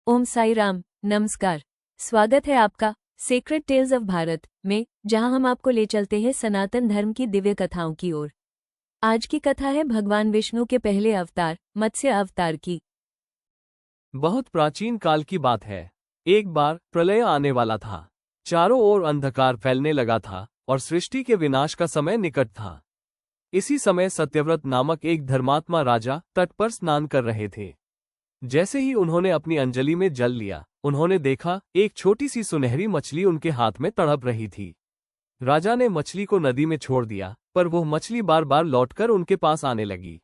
ओम साई राम। नमस्कार। स्वागत है आपका सीक्रेट टेल्स ऑफ भारत में, जहां हम आपको ले चलते हैं सनातन धर्म की दिव्य कथाओं की ओर। आज की कथा है भगवान विष्णु के पहले अवतार मत्स्य अवतार की। बहुत प्राचीन काल की बात है। एक बार प्रलय आने वाला था। चारों ओर अंधकार फैलने लगा था और सृष्टि के विनाश का समय निकट था। इसी समय सत्यव्रत नामक एक धर्मात्मा राजा तट पर स्नान कर रहे थे। जैसे ही उन्होंने अपनी अंजलि में जल लिया, उन्होंने देखा एक छोटी सी सुनहरी मछली उनके हाथ में तड़प रही थी। राजा ने मछली को नदी में छोड़ दिया, पर वो मछली बार बार लौटकर उनके पास आने लगी।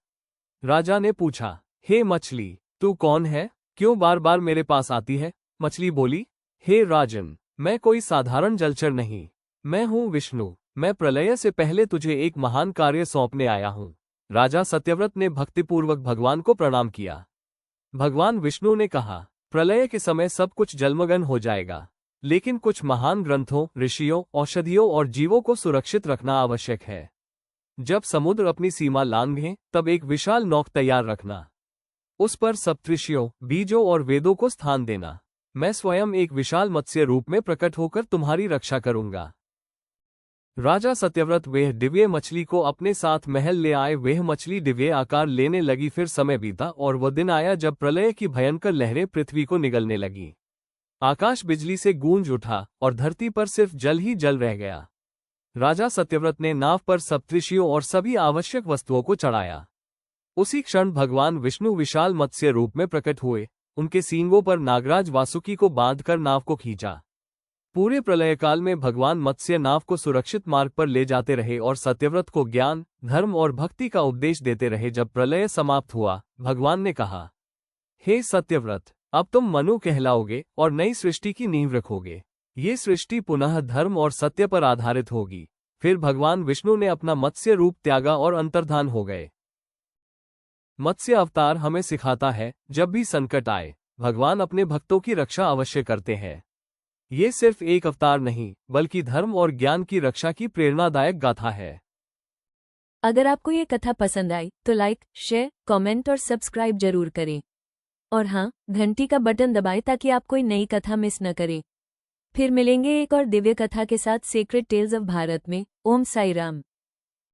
राजा ने पूछा, हे मछली, तू कौन है? क्यों बार बार मेरे पास आती है? मछली बोली, हे राजन, मैं कोई साधारण जलचर नहीं, मैं हूँ विष्णु। मैं प्रलय से पहले तुझे एक महान कार्य सौंपने आया हूँ। राजा सत्यव्रत ने भक्तिपूर्वक भगवान को प्रणाम किया। भगवान विष्णु ने कहा, प्रलय के समय सब कुछ जलमग्न हो जाएगा, लेकिन कुछ महान ग्रंथों, ऋषियों, औषधियों और जीवों को सुरक्षित रखना आवश्यक है। जब समुद्र अपनी सीमा लांघे, तब एक विशाल नौक तैयार रखना। उस पर सप्तऋषियों, बीजों और वेदों को स्थान देना। मैं स्वयं एक विशाल मत्स्य रूप में प्रकट होकर तुम्हारी रक्षा करूंगा। राजा सत्यव्रत वह दिव्य मछली को अपने साथ महल ले आए। वह मछली दिव्य आकार लेने लगी। फिर समय बीता और वह दिन आया जब प्रलय की भयंकर लहरें पृथ्वी को निगलने लगी। आकाश बिजली से गूंज उठा और धरती पर सिर्फ जल ही जल रह गया। राजा सत्यव्रत ने नाव पर सप्तऋषियों और सभी आवश्यक वस्तुओं को चढ़ाया। उसी क्षण भगवान विष्णु विशाल मत्स्य रूप में प्रकट हुए। उनके सींगों पर नागराज वासुकी को बांधकर नाव को खींचा। पूरे प्रलयकाल में भगवान मत्स्य नाव को सुरक्षित मार्ग पर ले जाते रहे और सत्यव्रत को ज्ञान, धर्म और भक्ति का उपदेश देते रहे। जब प्रलय समाप्त हुआ, भगवान ने कहा, हे सत्यव्रत, अब तुम मनु कहलाओगे और नई सृष्टि की नींव रखोगे। ये सृष्टि पुनः धर्म और सत्य पर आधारित होगी। फिर भगवान विष्णु ने अपना मत्स्य रूप त्यागा और अंतर्धान हो गए। मत्स्य अवतार हमें सिखाता है, जब भी संकट आए, भगवान अपने भक्तों की रक्षा अवश्य करते हैं। ये सिर्फ एक अवतार नहीं, बल्कि धर्म और ज्ञान की रक्षा की प्रेरणादायक गाथा है। अगर आपको ये कथा पसंद आई तो लाइक, शेयर, कमेंट और सब्सक्राइब जरूर करें। और हाँ, घंटी का बटन दबाएं ताकि आप कोई नई कथा मिस न करें। फिर मिलेंगे एक और दिव्य कथा के साथ सीक्रेट टेल्स ऑफ भारत में। ओम साई राम।